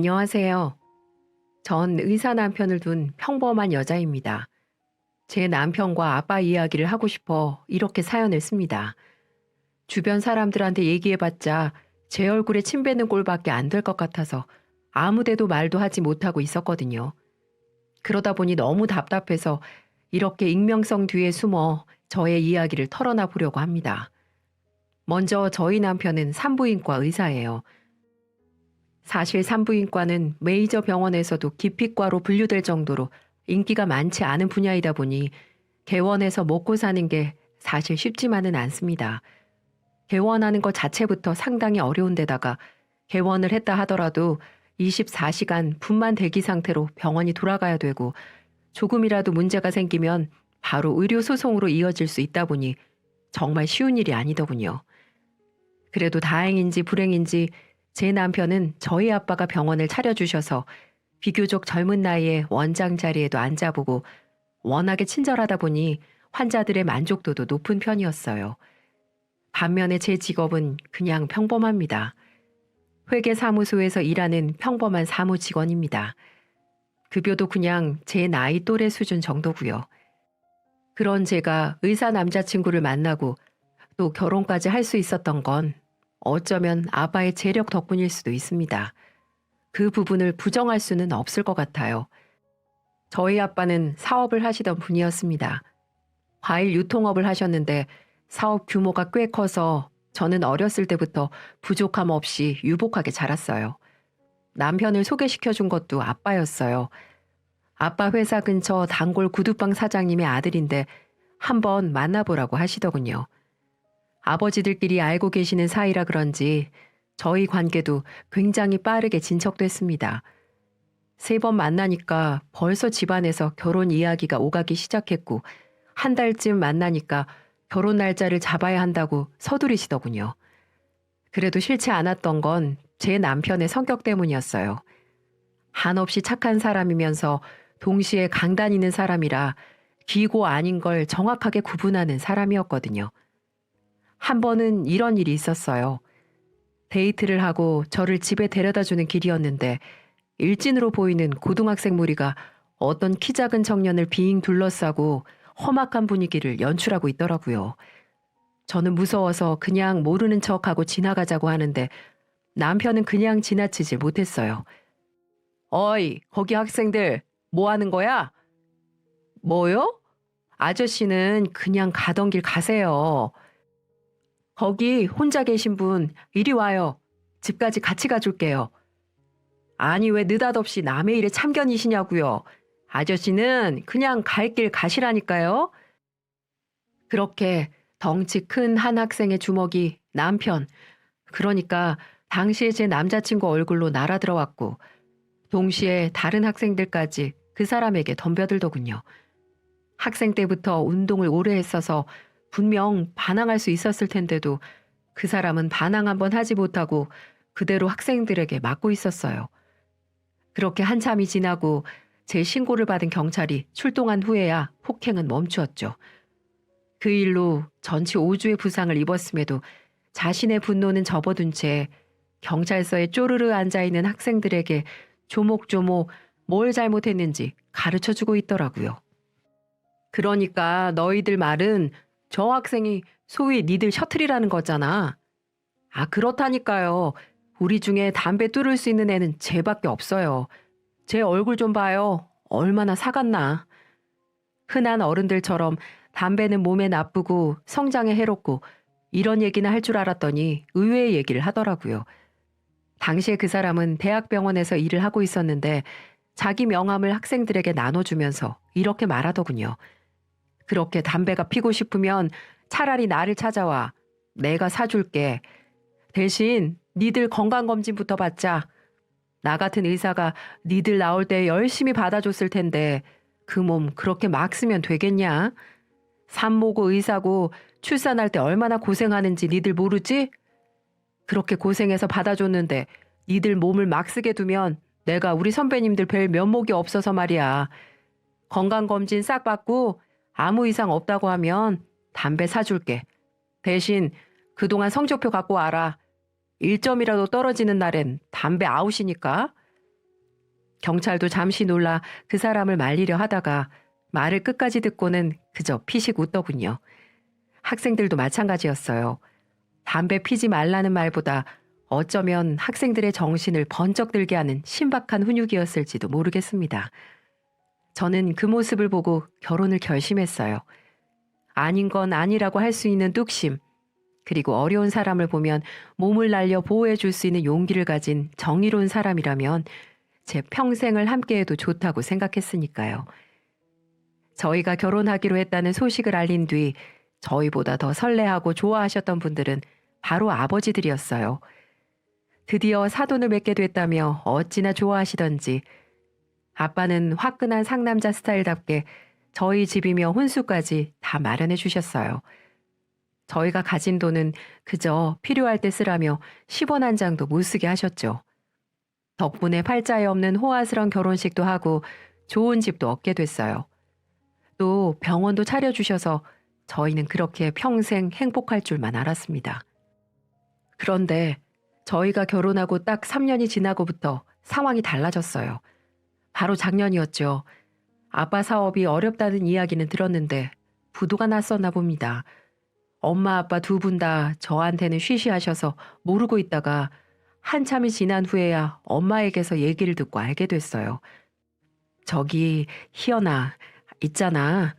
안녕하세요. 전 의사 남편을 둔 평범한 여자입니다. 제 남편과 아빠 이야기를 하고 싶어 이렇게 사연을 씁니다. 주변 사람들한테 얘기해봤자 제 얼굴에 침 뱉는 꼴밖에 안 될 것 같아서 아무데도 말도 하지 못하고 있었거든요. 그러다 보니 너무 답답해서 이렇게 익명성 뒤에 숨어 저의 이야기를 털어놔 보려고 합니다. 먼저 저희 남편은 산부인과 의사예요. 사실 산부인과는 메이저 병원에서도 기피과로 분류될 정도로 인기가 많지 않은 분야이다 보니 개원해서 먹고 사는 게 사실 쉽지만은 않습니다. 개원하는 것 자체부터 상당히 어려운 데다가 개원을 했다 하더라도 24시간 분만 대기 상태로 병원이 돌아가야 되고 조금이라도 문제가 생기면 바로 의료 소송으로 이어질 수 있다 보니 정말 쉬운 일이 아니더군요. 그래도 다행인지 불행인지 제 남편은 저희 아빠가 병원을 차려주셔서 비교적 젊은 나이에 원장 자리에도 앉아보고 워낙에 친절하다 보니 환자들의 만족도도 높은 편이었어요. 반면에 제 직업은 그냥 평범합니다. 회계사무소에서 일하는 평범한 사무직원입니다. 급여도 그냥 제 나이 또래 수준 정도고요. 그런 제가 의사 남자친구를 만나고 또 결혼까지 할 수 있었던 건 어쩌면 아빠의 재력 덕분일 수도 있습니다. 그 부분을 부정할 수는 없을 것 같아요. 저희 아빠는 사업을 하시던 분이었습니다. 과일 유통업을 하셨는데 사업 규모가 꽤 커서 저는 어렸을 때부터 부족함 없이 유복하게 자랐어요. 남편을 소개시켜 준 것도 아빠였어요. 아빠 회사 근처 단골 구두방 사장님의 아들인데 한번 만나보라고 하시더군요. 아버지들끼리 알고 계시는 사이라 그런지 저희 관계도 굉장히 빠르게 진척됐습니다. 3번 만나니까 벌써 집안에서 결혼 이야기가 오가기 시작했고 한 달쯤 만나니까 결혼 날짜를 잡아야 한다고 서두르시더군요. 그래도 싫지 않았던 건 제 남편의 성격 때문이었어요. 한없이 착한 사람이면서 동시에 강단 있는 사람이라 기고 아닌 걸 정확하게 구분하는 사람이었거든요. 한 번은 이런 일이 있었어요. 데이트를 하고 저를 집에 데려다 주는 길이었는데 일진으로 보이는 고등학생 무리가 어떤 키 작은 청년을 빙 둘러싸고 험악한 분위기를 연출하고 있더라고요. 저는 무서워서 그냥 모르는 척하고 지나가자고 하는데 남편은 그냥 지나치질 못했어요. 어이, 거기 학생들, 뭐 하는 거야? 뭐요? 아저씨는 그냥 가던 길 가세요. 거기 혼자 계신 분, 이리 와요. 집까지 같이 가줄게요. 아니, 왜 느닷없이 남의 일에 참견이시냐고요. 아저씨는 그냥 갈 길 가시라니까요. 그렇게 덩치 큰 한 학생의 주먹이 남편, 그러니까 당시에 제 남자친구 얼굴로 날아들어왔고 동시에 다른 학생들까지 그 사람에게 덤벼들더군요. 학생 때부터 운동을 오래 했어서 분명 반항할 수 있었을 텐데도 그 사람은 반항 한번 하지 못하고 그대로 학생들에게 맞고 있었어요. 그렇게 한참이 지나고 제 신고를 받은 경찰이 출동한 후에야 폭행은 멈추었죠. 그 일로 전치 5주의 부상을 입었음에도 자신의 분노는 접어둔 채 경찰서에 쪼르르 앉아있는 학생들에게 조목조목 뭘 잘못했는지 가르쳐주고 있더라고요. 그러니까 너희들 말은 저 학생이 소위 니들 셔틀이라는 거잖아. 아, 그렇다니까요. 우리 중에 담배 뚫을 수 있는 애는 쟤밖에 없어요. 제 얼굴 좀 봐요. 얼마나 사갔나. 흔한 어른들처럼 담배는 몸에 나쁘고 성장에 해롭고 이런 얘기나 할 줄 알았더니 의외의 얘기를 하더라고요. 당시에 그 사람은 대학병원에서 일을 하고 있었는데 자기 명함을 학생들에게 나눠주면서 이렇게 말하더군요. 그렇게 담배가 피고 싶으면 차라리 나를 찾아와. 내가 사줄게. 대신 니들 건강검진부터 받자. 나 같은 의사가 니들 나올 때 열심히 받아줬을 텐데 그 몸 그렇게 막 쓰면 되겠냐? 산모고 의사고 출산할 때 얼마나 고생하는지 니들 모르지? 그렇게 고생해서 받아줬는데 니들 몸을 막 쓰게 두면 내가 우리 선배님들 뵐 면목이 없어서 말이야. 건강검진 싹 받고 아무 이상 없다고 하면 담배 사줄게. 대신 그동안 성적표 갖고 와라. 1점이라도 떨어지는 날엔 담배 아웃이니까. 경찰도 잠시 놀라 그 사람을 말리려 하다가 말을 끝까지 듣고는 그저 피식 웃더군요. 학생들도 마찬가지였어요. 담배 피지 말라는 말보다 어쩌면 학생들의 정신을 번쩍 들게 하는 신박한 훈육이었을지도 모르겠습니다. 저는 그 모습을 보고 결혼을 결심했어요. 아닌 건 아니라고 할 수 있는 뚝심, 그리고 어려운 사람을 보면 몸을 날려 보호해 줄 수 있는 용기를 가진 정의로운 사람이라면 제 평생을 함께해도 좋다고 생각했으니까요. 저희가 결혼하기로 했다는 소식을 알린 뒤 저희보다 더 설레하고 좋아하셨던 분들은 바로 아버지들이었어요. 드디어 사돈을 맺게 됐다며 어찌나 좋아하시던지 아빠는 화끈한 상남자 스타일답게 저희 집이며 혼수까지 다 마련해 주셨어요. 저희가 가진 돈은 그저 필요할 때 쓰라며 10원 한 장도 못 쓰게 하셨죠. 덕분에 팔자에 없는 호화스러운 결혼식도 하고 좋은 집도 얻게 됐어요. 또 병원도 차려주셔서 저희는 그렇게 평생 행복할 줄만 알았습니다. 그런데 저희가 결혼하고 딱 3년이 지나고부터 상황이 달라졌어요. 바로 작년이었죠. 아빠 사업이 어렵다는 이야기는 들었는데 부도가 났었나 봅니다. 엄마 아빠 두 분 다 저한테는 쉬쉬하셔서 모르고 있다가 한참이 지난 후에야 엄마에게서 얘기를 듣고 알게 됐어요. 저기 희연아, 있잖아.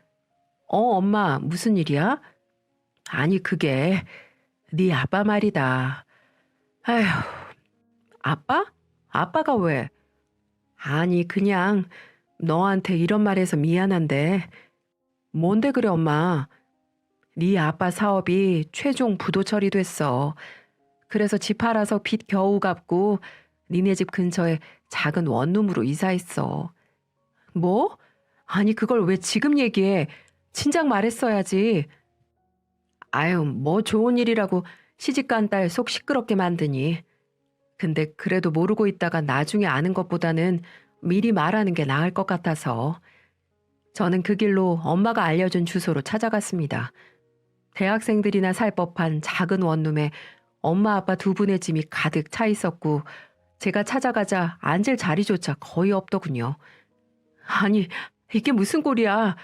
엄마 무슨 일이야? 아니 그게 네 아빠 말이다. 아휴, 아빠? 아빠가 왜? 아니 그냥 너한테 이런 말해서 미안한데 뭔데 그래 엄마? 네 아빠 사업이 최종 부도 처리됐어. 그래서 집 팔아서 빚 겨우 갚고 니네 집 근처에 작은 원룸으로 이사했어. 뭐? 아니 그걸 왜 지금 얘기해? 진작 말했어야지. 아유 뭐 좋은 일이라고 시집간 딸 속 시끄럽게 만드니. 근데 그래도 모르고 있다가 나중에 아는 것보다는 미리 말하는 게 나을 것 같아서 저는 그 길로 엄마가 알려준 주소로 찾아갔습니다. 대학생들이나 살 법한 작은 원룸에 엄마 아빠 두 분의 짐이 가득 차 있었고 제가 찾아가자 앉을 자리조차 거의 없더군요. 아니 이게 무슨 꼴이야.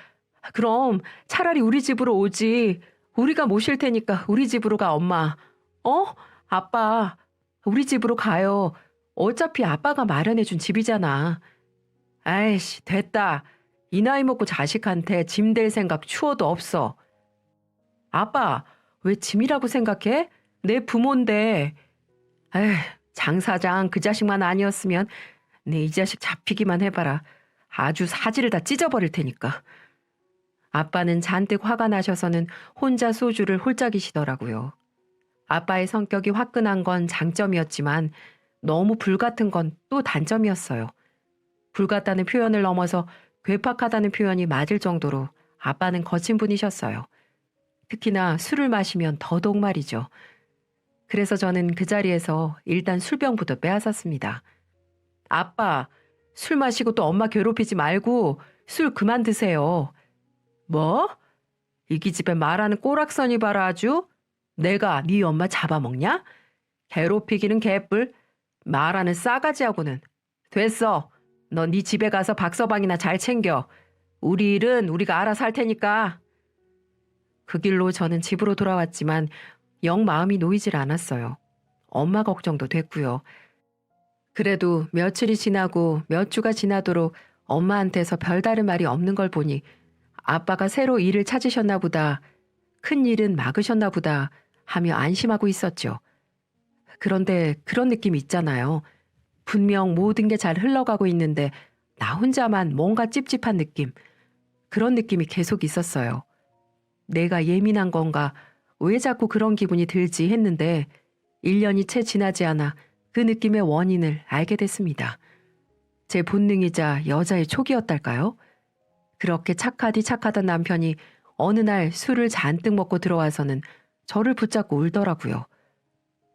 그럼 차라리 우리 집으로 오지. 우리가 모실 테니까 우리 집으로 가 엄마. 아빠 우리 집으로 가요. 어차피 아빠가 마련해준 집이잖아. 아이씨 됐다. 이 나이 먹고 자식한테 짐 될 생각 추워도 없어. 아빠 왜 짐이라고 생각해? 내 부모인데. 에휴 장 사장 그 자식만 아니었으면 내 이 자식 잡히기만 해봐라. 아주 사지를 다 찢어버릴 테니까. 아빠는 잔뜩 화가 나셔서는 혼자 소주를 홀짝이시더라고요. 아빠의 성격이 화끈한 건 장점이었지만 너무 불같은 건 또 단점이었어요. 불같다는 표현을 넘어서 괴팍하다는 표현이 맞을 정도로 아빠는 거친 분이셨어요. 특히나 술을 마시면 더더욱 말이죠. 그래서 저는 그 자리에서 일단 술병부터 빼앗았습니다. 아빠, 술 마시고 또 엄마 괴롭히지 말고 술 그만 드세요. 뭐? 이 기집애 말하는 꼬락서니 봐라 아주. 내가 네 엄마 잡아먹냐? 괴롭히기는 개뿔. 말하는 싸가지하고는. 됐어. 너 네 집에 가서 박서방이나 잘 챙겨. 우리 일은 우리가 알아서 할 테니까. 그 길로 저는 집으로 돌아왔지만 영 마음이 놓이질 않았어요. 엄마 걱정도 됐고요. 그래도 며칠이 지나고 몇 주가 지나도록 엄마한테서 별다른 말이 없는 걸 보니 아빠가 새로 일을 찾으셨나 보다, 큰 일은 막으셨나 보다 하며 안심하고 있었죠. 그런데 그런 느낌 있잖아요. 분명 모든 게 잘 흘러가고 있는데 나 혼자만 뭔가 찝찝한 느낌. 그런 느낌이 계속 있었어요. 내가 예민한 건가, 왜 자꾸 그런 기분이 들지 했는데 1년이 채 지나지 않아 그 느낌의 원인을 알게 됐습니다. 제 본능이자 여자의 촉이었달까요? 그렇게 착하디 착하던 남편이 어느 날 술을 잔뜩 먹고 들어와서는 저를 붙잡고 울더라고요.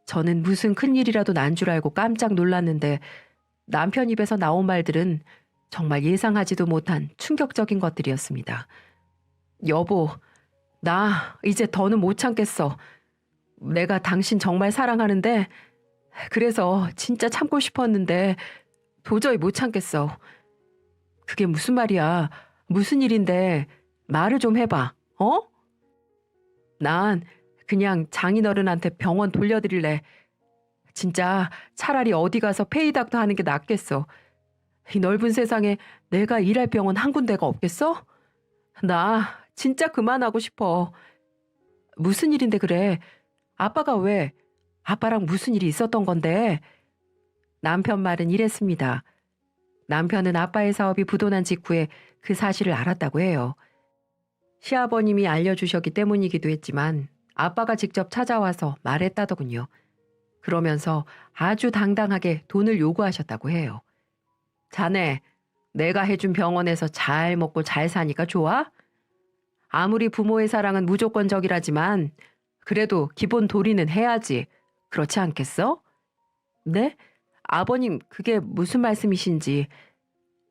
저는 무슨 큰일이라도 난 줄 알고 깜짝 놀랐는데 남편 입에서 나온 말들은 정말 예상하지도 못한 충격적인 것들이었습니다. 여보, 나 이제 더는 못 참겠어. 내가 당신 정말 사랑하는데, 그래서 진짜 참고 싶었는데 도저히 못 참겠어. 그게 무슨 말이야? 무슨 일인데? 말을 좀 해봐. 어? 난 그냥 장인어른한테 병원 돌려드릴래. 진짜 차라리 어디 가서 페이닥터 하는 게 낫겠어. 이 넓은 세상에 내가 일할 병원 한 군데가 없겠어? 나 진짜 그만하고 싶어. 무슨 일인데 그래? 아빠가 왜? 아빠랑 무슨 일이 있었던 건데? 남편 말은 이랬습니다. 남편은 아빠의 사업이 부도난 직후에 그 사실을 알았다고 해요. 시아버님이 알려주셨기 때문이기도 했지만 아빠가 직접 찾아와서 말했다더군요. 그러면서 아주 당당하게 돈을 요구하셨다고 해요. 자네, 내가 해준 병원에서 잘 먹고 잘 사니까 좋아? 아무리 부모의 사랑은 무조건적이라지만 그래도 기본 도리는 해야지. 그렇지 않겠어? 네? 아버님, 그게 무슨 말씀이신지.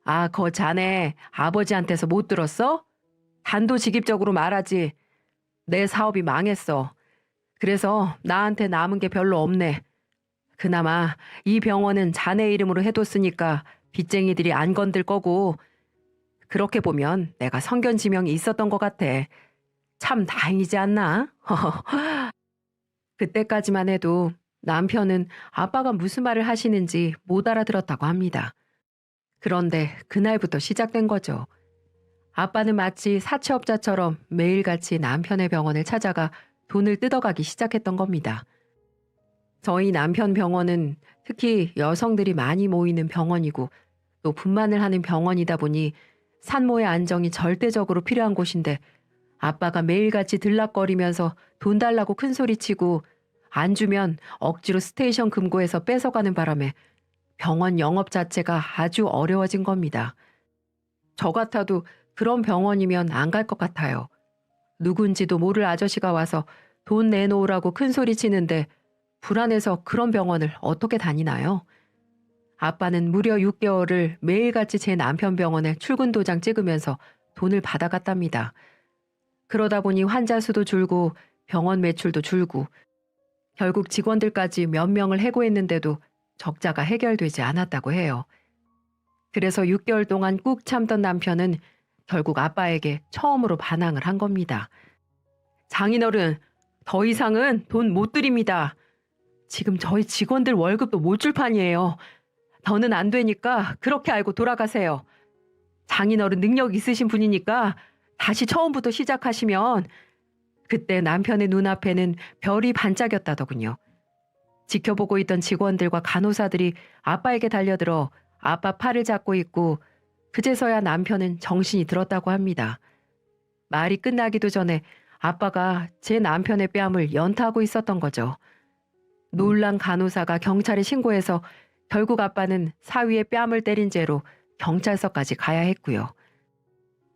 아, 거 자네 아버지한테서 못 들었어? 단도직입적으로 말하지. 내 사업이 망했어. 그래서 나한테 남은 게 별로 없네. 그나마 이 병원은 자네 이름으로 해뒀으니까 빚쟁이들이 안 건들 거고, 그렇게 보면 내가 성견지명이 있었던 것 같아. 참 다행이지 않나? 그때까지만 해도 남편은 아빠가 무슨 말을 하시는지 못 알아들었다고 합니다. 그런데 그날부터 시작된 거죠. 아빠는 마치 사채업자처럼 매일같이 남편의 병원을 찾아가 돈을 뜯어가기 시작했던 겁니다. 저희 남편 병원은 특히 여성들이 많이 모이는 병원이고 또 분만을 하는 병원이다 보니 산모의 안정이 절대적으로 필요한 곳인데 아빠가 매일같이 들락거리면서 돈 달라고 큰소리치고 안 주면 억지로 스테이션 금고에서 뺏어가는 바람에 병원 영업 자체가 아주 어려워진 겁니다. 저 같아도 그런 병원이면 안 갈 것 같아요. 누군지도 모를 아저씨가 와서 돈 내놓으라고 큰소리치는데 불안해서 그런 병원을 어떻게 다니나요? 아빠는 무려 6개월을 매일같이 제 남편 병원에 출근 도장 찍으면서 돈을 받아갔답니다. 그러다 보니 환자 수도 줄고 병원 매출도 줄고 결국 직원들까지 몇 명을 해고했는데도 적자가 해결되지 않았다고 해요. 그래서 6개월 동안 꾹 참던 남편은 결국 아빠에게 처음으로 반항을 한 겁니다. 장인어른, 더 이상은 돈 못 드립니다. 지금 저희 직원들 월급도 못 줄 판이에요. 더는 안 되니까 그렇게 알고 돌아가세요. 장인어른 능력 있으신 분이니까 다시 처음부터 시작하시면. 그때 남편의 눈앞에는 별이 반짝였다더군요. 지켜보고 있던 직원들과 간호사들이 아빠에게 달려들어 아빠 팔을 잡고 있고 그제서야 남편은 정신이 들었다고 합니다. 말이 끝나기도 전에 아빠가 제 남편의 뺨을 연타하고 있었던 거죠. 놀란 간호사가 경찰에 신고해서 결국 아빠는 사위의 뺨을 때린 죄로 경찰서까지 가야 했고요.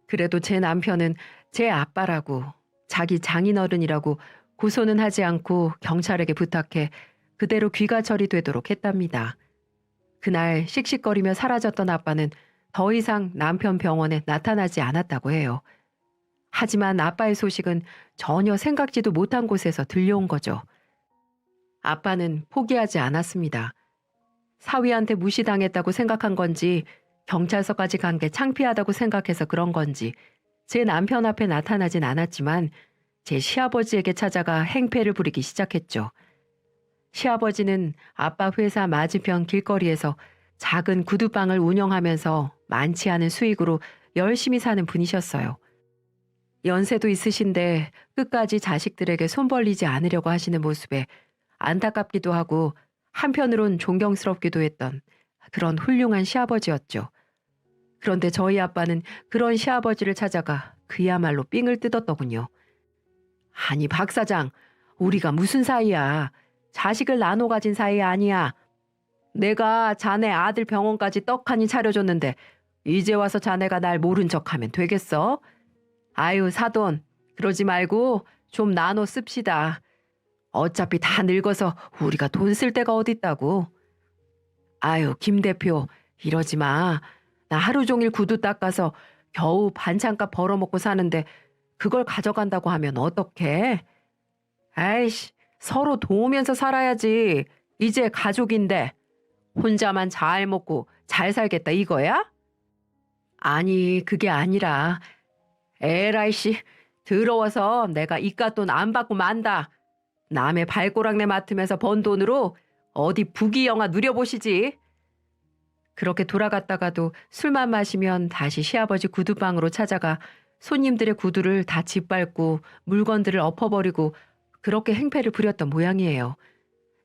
그래도 제 남편은 제 아빠라고 자기 장인어른이라고 고소는 하지 않고 경찰에게 부탁해 그대로 귀가 처리되도록 했답니다. 그날 씩씩거리며 사라졌던 아빠는 더 이상 남편 병원에 나타나지 않았다고 해요. 하지만 아빠의 소식은 전혀 생각지도 못한 곳에서 들려온 거죠. 아빠는 포기하지 않았습니다. 사위한테 무시당했다고 생각한 건지 경찰서까지 간 게 창피하다고 생각해서 그런 건지 제 남편 앞에 나타나진 않았지만 제 시아버지에게 찾아가 행패를 부리기 시작했죠. 시아버지는 아빠 회사 맞은편 길거리에서 작은 구두방을 운영하면서 많지 않은 수익으로 열심히 사는 분이셨어요. 연세도 있으신데 끝까지 자식들에게 손 벌리지 않으려고 하시는 모습에 안타깝기도 하고 한편으론 존경스럽기도 했던 그런 훌륭한 시아버지였죠. 그런데 저희 아빠는 그런 시아버지를 찾아가 그야말로 삥을 뜯었더군요. 아니 박 사장, 우리가 무슨 사이야. 자식을 나눠 가진 사이 아니야. 내가 자네 아들 병원까지 떡하니 차려줬는데 이제 와서 자네가 날 모른 척하면 되겠어? 아유 사돈, 그러지 말고 좀 나눠 씁시다. 어차피 다 늙어서 우리가 돈 쓸 데가 어딨다고. 아유 김 대표, 이러지 마. 나 하루 종일 구두 닦아서 겨우 반찬값 벌어먹고 사는데 그걸 가져간다고 하면 어떡해? 아이씨, 서로 도우면서 살아야지. 이제 가족인데. 혼자만 잘 먹고 잘 살겠다 이거야? 아니, 그게 아니라 에라이 씨, 더러워서 내가 이깟 돈 안 받고 만다. 남의 발꼬락내 맡으면서 번 돈으로 어디 부귀 영화 누려보시지. 그렇게 돌아갔다가도 술만 마시면 다시 시아버지 구두방으로 찾아가 손님들의 구두를 다 짓밟고 물건들을 엎어버리고 그렇게 행패를 부렸던 모양이에요.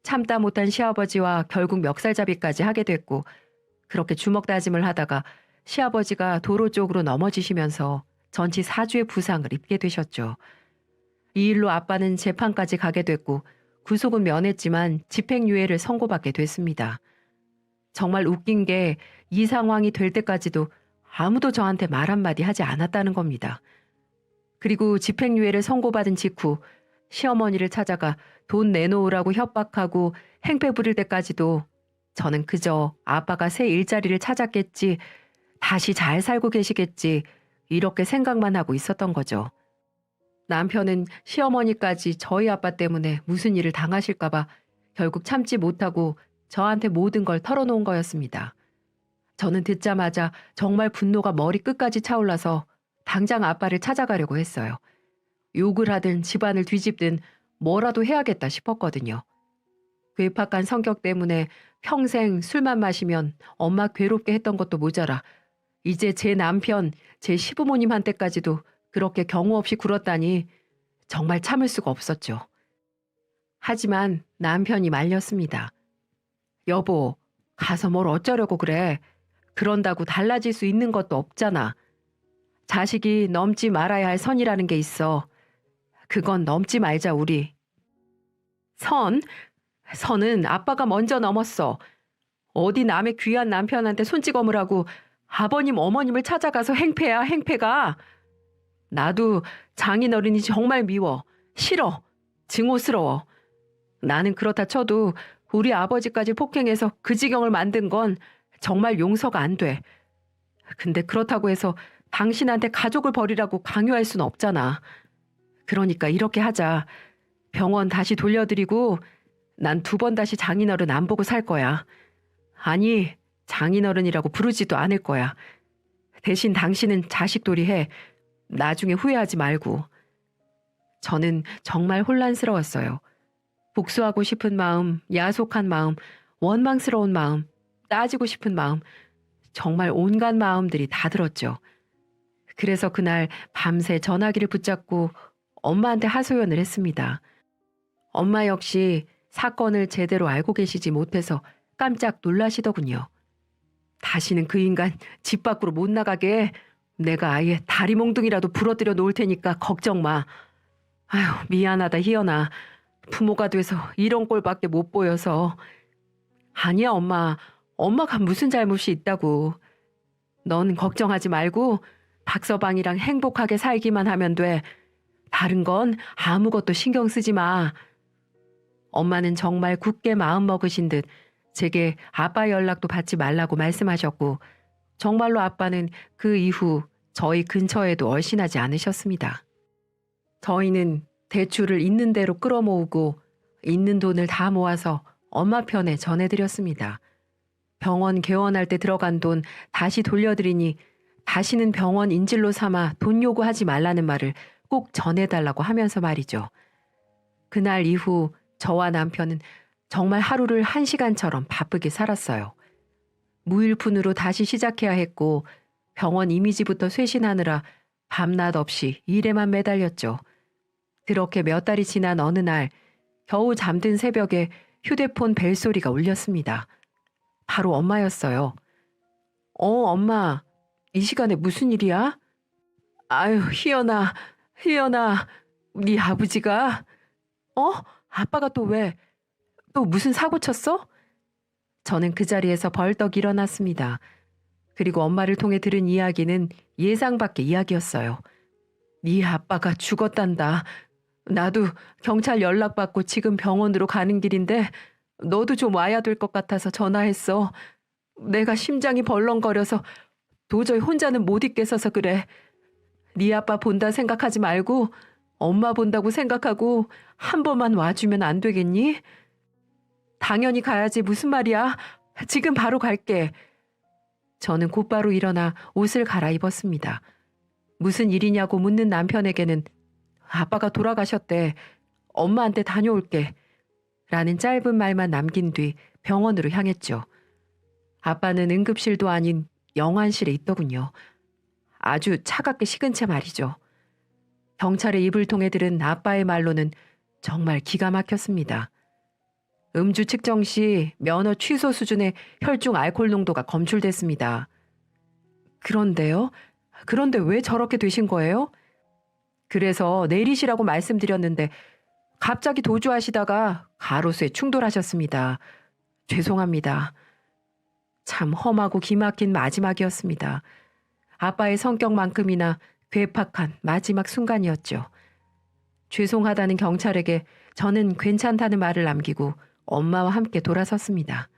참다 못한 시아버지와 결국 멱살잡이까지 하게 됐고, 그렇게 주먹다짐을 하다가 시아버지가 도로 쪽으로 넘어지시면서 전치 4주의 부상을 입게 되셨죠. 이 일로 아빠는 재판까지 가게 됐고 구속은 면했지만 집행유예를 선고받게 됐습니다. 정말 웃긴 게 이 상황이 될 때까지도 아무도 저한테 말 한마디 하지 않았다는 겁니다. 그리고 집행유예를 선고받은 직후 시어머니를 찾아가 돈 내놓으라고 협박하고 행패 부릴 때까지도 저는 그저 아빠가 새 일자리를 찾았겠지, 다시 잘 살고 계시겠지, 이렇게 생각만 하고 있었던 거죠. 남편은 시어머니까지 저희 아빠 때문에 무슨 일을 당하실까봐 결국 참지 못하고 저한테 모든 걸 털어놓은 거였습니다. 저는 듣자마자 정말 분노가 머리 끝까지 차올라서 당장 아빠를 찾아가려고 했어요. 욕을 하든 집안을 뒤집든 뭐라도 해야겠다 싶었거든요. 괴팍한 성격 때문에 평생 술만 마시면 엄마 괴롭게 했던 것도 모자라 이제 제 남편, 제 시부모님한테까지도 그렇게 경우 없이 굴었다니 정말 참을 수가 없었죠. 하지만 남편이 말렸습니다. 여보, 가서 뭘 어쩌려고 그래. 그런다고 달라질 수 있는 것도 없잖아. 자식이 넘지 말아야 할 선이라는 게 있어. 그건 넘지 말자 우리. 선? 선은 아빠가 먼저 넘었어. 어디 남의 귀한 남편한테 손찌검을 아버님 어머님을 찾아가서 행패야 행패가. 나도 장인어른이 정말 미워. 싫어. 증오스러워. 나는 그렇다 쳐도 우리 아버지까지 폭행해서 그 지경을 만든 건 정말 용서가 안 돼. 근데 그렇다고 해서 당신한테 가족을 버리라고 강요할 순 없잖아. 그러니까 이렇게 하자. 병원 다시 돌려드리고 난 2번 다시 장인어른 안 보고 살 거야. 아니, 장인어른이라고 부르지도 않을 거야. 대신 당신은 자식돌이 해. 나중에 후회하지 말고. 저는 정말 혼란스러웠어요. 복수하고 싶은 마음, 야속한 마음, 원망스러운 마음, 따지고 싶은 마음, 정말 온갖 마음들이 다 들었죠. 그래서 그날 밤새 전화기를 붙잡고 엄마한테 하소연을 했습니다. 엄마 역시 사건을 제대로 알고 계시지 못해서 깜짝 놀라시더군요. 다시는 그 인간 집 밖으로 못 나가게 내가 아예 다리 몽둥이라도 부러뜨려 놓을 테니까 걱정 마. 아휴, 미안하다 희연아. 부모가 돼서 이런 꼴밖에 못 보여서. 아니야 엄마. 엄마가 무슨 잘못이 있다고. 넌 걱정하지 말고 박서방이랑 행복하게 살기만 하면 돼. 다른 건 아무것도 신경 쓰지 마. 엄마는 정말 굳게 마음 먹으신 듯 제게 아빠 연락도 받지 말라고 말씀하셨고 정말로 아빠는 그 이후 저희 근처에도 얼씬하지 않으셨습니다. 저희는 대출을 있는 대로 끌어모으고 있는 돈을 다 모아서 엄마 편에 전해드렸습니다. 병원 개원할 때 들어간 돈 다시 돌려드리니 다시는 병원 인질로 삼아 돈 요구하지 말라는 말을 꼭 전해달라고 하면서 말이죠. 그날 이후 저와 남편은 정말 하루를 1시간처럼 바쁘게 살았어요. 무일푼으로 다시 시작해야 했고 병원 이미지부터 쇄신하느라 밤낮 없이 일에만 매달렸죠. 그렇게 몇 달이 지난 어느 날 겨우 잠든 새벽에 휴대폰 벨소리가 울렸습니다. 바로 엄마였어요. 엄마, 이 시간에 무슨 일이야? 아유, 희연아, 네 아버지가? 아빠가 또 왜? 또 무슨 사고 쳤어? 저는 그 자리에서 벌떡 일어났습니다. 그리고 엄마를 통해 들은 이야기는 예상 밖의 이야기였어요. 네 아빠가 죽었단다. 나도 경찰 연락받고 지금 병원으로 가는 길인데 너도 좀 와야 될 것 같아서 전화했어. 내가 심장이 벌렁거려서 도저히 혼자는 못 있겠어서 그래. 네 아빠 본다 생각하지 말고 엄마 본다고 생각하고 한 번만 와주면 안 되겠니? 당연히 가야지 무슨 말이야. 지금 바로 갈게. 저는 곧바로 일어나 옷을 갈아입었습니다. 무슨 일이냐고 묻는 남편에게는 아빠가 돌아가셨대. 엄마한테 다녀올게. 라는 짧은 말만 남긴 뒤 병원으로 향했죠. 아빠는 응급실도 아닌 영안실에 있더군요. 아주 차갑게 식은 채 말이죠. 경찰의 입을 통해 들은 아빠의 말로는 정말 기가 막혔습니다. 음주 측정 시 면허 취소 수준의 혈중 알코올 농도가 검출됐습니다. 그런데요? 그런데 왜 저렇게 되신 거예요? 그래서 내리시라고 말씀드렸는데 갑자기 도주하시다가 가로수에 충돌하셨습니다. 죄송합니다. 참 험하고 기막힌 마지막이었습니다. 아빠의 성격만큼이나 괴팍한 마지막 순간이었죠. 죄송하다는 경찰에게 저는 괜찮다는 말을 남기고 엄마와 함께 돌아섰습니다.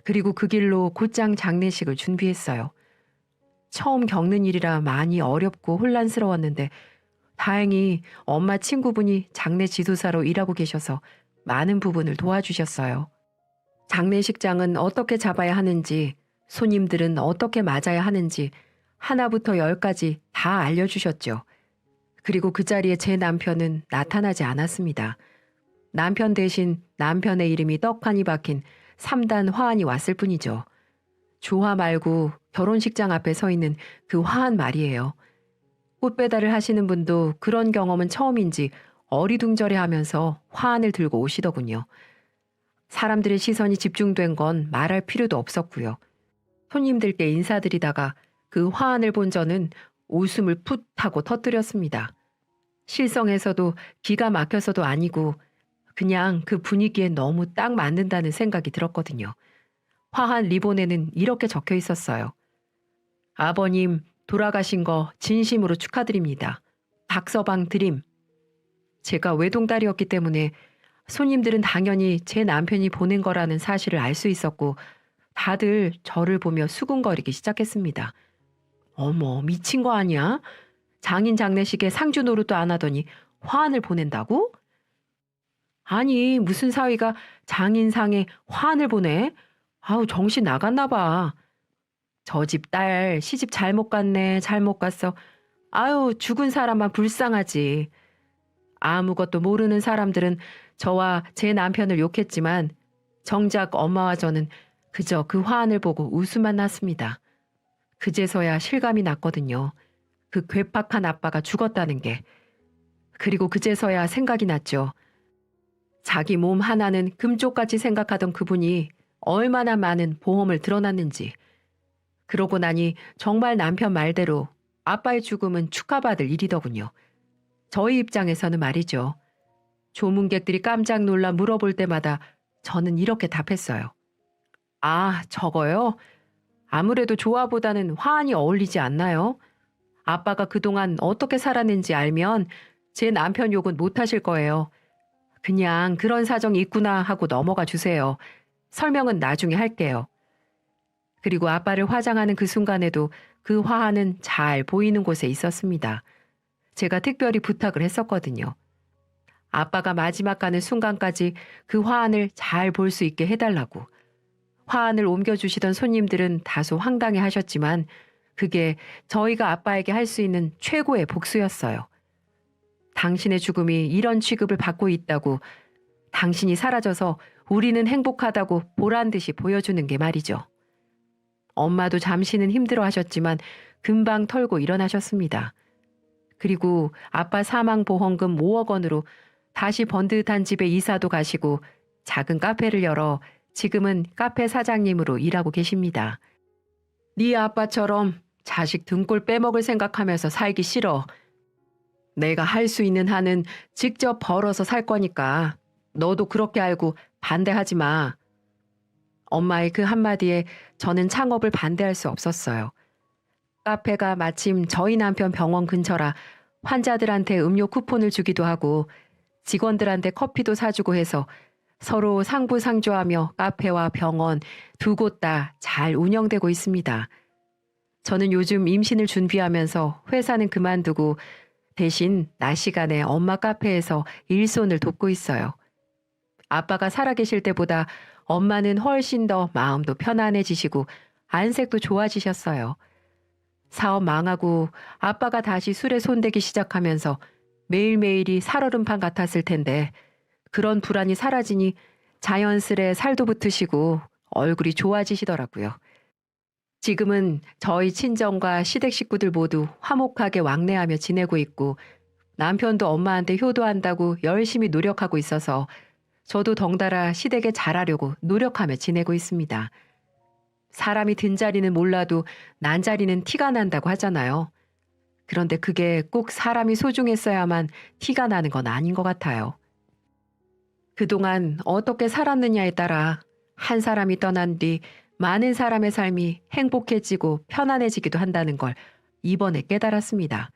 그리고 그 길로 곧장 장례식을 준비했어요. 처음 겪는 일이라 많이 어렵고 혼란스러웠는데 다행히 엄마 친구분이 장례 지도사로 일하고 계셔서 많은 부분을 도와주셨어요. 장례식장은 어떻게 잡아야 하는지, 손님들은 어떻게 맞아야 하는지 하나부터 열까지 다 알려주셨죠. 그리고 그 자리에 제 남편은 나타나지 않았습니다. 남편 대신 남편의 이름이 떡하니 박힌 3단 화환이 왔을 뿐이죠. 조화 말고 결혼식장 앞에 서 있는 그 화환 말이에요. 꽃 배달을 하시는 분도 그런 경험은 처음인지 어리둥절해하면서 화환을 들고 오시더군요. 사람들의 시선이 집중된 건 말할 필요도 없었고요. 손님들께 인사드리다가 그 화환을 본 저는 웃음을 풋 하고 터뜨렸습니다. 실성해서도 기가 막혀서도 아니고 그냥 그 분위기에 너무 딱 맞는다는 생각이 들었거든요. 화환 리본에는 이렇게 적혀 있었어요. 아버님 돌아가신 거 진심으로 축하드립니다. 박서방 드림. 제가 외동딸이었기 때문에 손님들은 당연히 제 남편이 보낸 거라는 사실을 알 수 있었고 다들 저를 보며 수군거리기 시작했습니다. 어머, 미친 거 아니야? 장인 장례식에 상주 노릇도 안 하더니 화환을 보낸다고? 아니, 무슨 사위가 장인상에 화환을 보내? 아우, 정신 나갔나 봐. 저 집 딸 시집 잘못 갔네, 잘못 갔어. 아유, 죽은 사람만 불쌍하지. 아무것도 모르는 사람들은 저와 제 남편을 욕했지만 정작 엄마와 저는 그저 그 화환을 보고 웃음만 났습니다. 그제서야 실감이 났거든요. 그 괴팍한 아빠가 죽었다는 게. 그리고 그제서야 생각이 났죠. 자기 몸 하나는 금쪽같이 생각하던 그분이 얼마나 많은 보험을 들어놨는지. 그러고 나니 정말 남편 말대로 아빠의 죽음은 축하받을 일이더군요. 저희 입장에서는 말이죠. 조문객들이 깜짝 놀라 물어볼 때마다 저는 이렇게 답했어요. 아, 저거요? 아무래도 조화보다는 화환이 어울리지 않나요? 아빠가 그동안 어떻게 살았는지 알면 제 남편 욕은 못 하실 거예요. 그냥 그런 사정이 있구나 하고 넘어가 주세요. 설명은 나중에 할게요. 그리고 아빠를 화장하는 그 순간에도 그 화환은 잘 보이는 곳에 있었습니다. 제가 특별히 부탁을 했었거든요. 아빠가 마지막 가는 순간까지 그 화환을 잘 볼 수 있게 해달라고. 화환을 옮겨주시던 손님들은 다소 황당해 하셨지만 그게 저희가 아빠에게 할 수 있는 최고의 복수였어요. 당신의 죽음이 이런 취급을 받고 있다고, 당신이 사라져서 우리는 행복하다고 보란 듯이 보여주는 게 말이죠. 엄마도 잠시는 힘들어 하셨지만 금방 털고 일어나셨습니다. 그리고 아빠 사망보험금 5억 원으로 다시 번듯한 집에 이사도 가시고 작은 카페를 열어 지금은 카페 사장님으로 일하고 계십니다. 네 아빠처럼 자식 등골 빼먹을 생각하면서 살기 싫어. 내가 할 수 있는 한은 직접 벌어서 살 거니까 너도 그렇게 알고 반대하지 마. 엄마의 그 한마디에 저는 창업을 반대할 수 없었어요. 카페가 마침 저희 남편 병원 근처라 환자들한테 음료 쿠폰을 주기도 하고 직원들한테 커피도 사주고 해서 서로 상부상조하며 카페와 병원 두 곳 다 잘 운영되고 있습니다. 저는 요즘 임신을 준비하면서 회사는 그만두고 대신 낮 시간에 엄마 카페에서 일손을 돕고 있어요. 아빠가 살아계실 때보다 엄마는 훨씬 더 마음도 편안해지시고 안색도 좋아지셨어요. 사업 망하고 아빠가 다시 술에 손대기 시작하면서 매일매일이 살얼음판 같았을 텐데 그런 불안이 사라지니 자연스레 살도 붙으시고 얼굴이 좋아지시더라고요. 지금은 저희 친정과 시댁 식구들 모두 화목하게 왕래하며 지내고 있고 남편도 엄마한테 효도한다고 열심히 노력하고 있어서 저도 덩달아 시댁에 잘하려고 노력하며 지내고 있습니다. 사람이 든 자리는 몰라도 난 자리는 티가 난다고 하잖아요. 그런데 그게 꼭 사람이 소중했어야만 티가 나는 건 아닌 것 같아요. 그동안 어떻게 살았느냐에 따라 한 사람이 떠난 뒤 많은 사람의 삶이 행복해지고 편안해지기도 한다는 걸 이번에 깨달았습니다.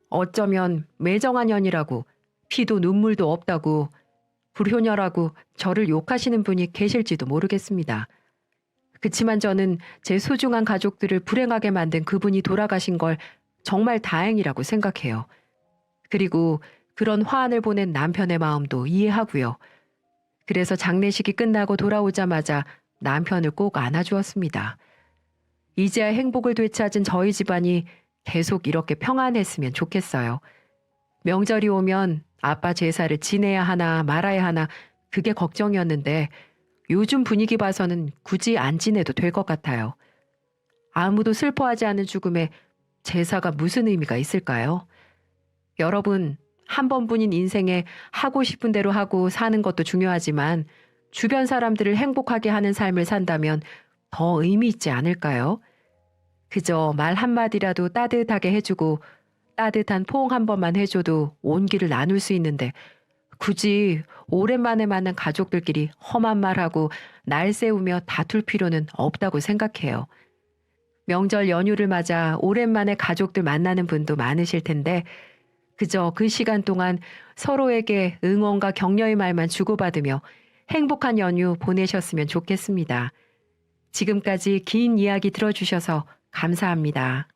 어쩌면 매정한 년이라고 피도 눈물도 없다고 불효녀라고 저를 욕하시는 분이 계실지도 모르겠습니다. 그치만 저는 제 소중한 가족들을 불행하게 만든 그분이 돌아가신 걸 정말 다행이라고 생각해요. 그리고 그런 화환을 보낸 남편의 마음도 이해하고요. 그래서 장례식이 끝나고 돌아오자마자 남편을 꼭 안아주었습니다. 이제야 행복을 되찾은 저희 집안이 계속 이렇게 평안했으면 좋겠어요. 명절이 오면 아빠 제사를 지내야 하나 말아야 하나 그게 걱정이었는데 요즘 분위기 봐서는 굳이 안 지내도 될 것 같아요. 아무도 슬퍼하지 않은 죽음에 제사가 무슨 의미가 있을까요? 여러분, 한 번뿐인 인생에 하고 싶은 대로 하고 사는 것도 중요하지만 주변 사람들을 행복하게 하는 삶을 산다면 더 의미 있지 않을까요? 그저 말 한마디라도 따뜻하게 해주고 따뜻한 포옹 한 번만 해줘도 온기를 나눌 수 있는데 굳이 오랜만에 만난 가족들끼리 험한 말하고 날 세우며 다툴 필요는 없다고 생각해요. 명절 연휴를 맞아 오랜만에 가족들 만나는 분도 많으실 텐데 그저 그 시간 동안 서로에게 응원과 격려의 말만 주고받으며 행복한 연휴 보내셨으면 좋겠습니다. 지금까지 긴 이야기 들어주셔서 감사합니다.